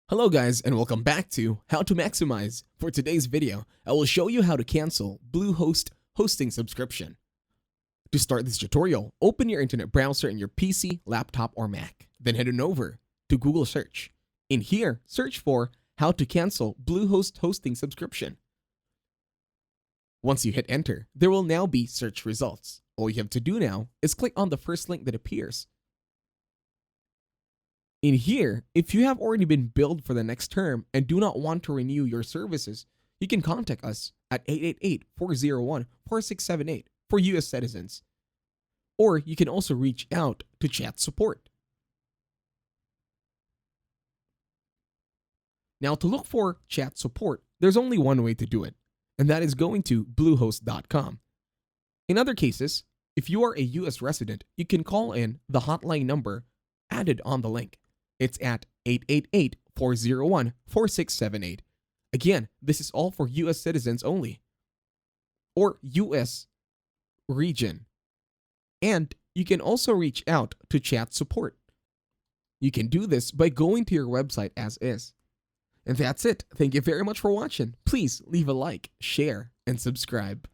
Hello guys and welcome back to How to Maximize. For today's video, I will show you how to cancel Bluehost hosting subscription. To start this tutorial, open your internet browser in your PC, laptop, or Mac. Then head on over to Google search. In here, search for how to cancel Bluehost hosting subscription. Once you hit enter, there will now be search results. All you have to do now is click on the first link that appears. In here, if you have already been billed for the next term and do not want to renew your services, you can contact us at 888-401-4678 for US citizens. Or you can also reach out to chat support. Now to look for chat support, there's only one way to do it, and that is going to bluehost.com. In other cases, if you are a US resident, you can call in the hotline number added on the link. It's at 888-401-4678. Again, this is all for US citizens only, or US region. And you can also reach out to chat support. You can do this by going to your website as is. And that's it. Thank you very much for watching. Please leave a like, share, and subscribe.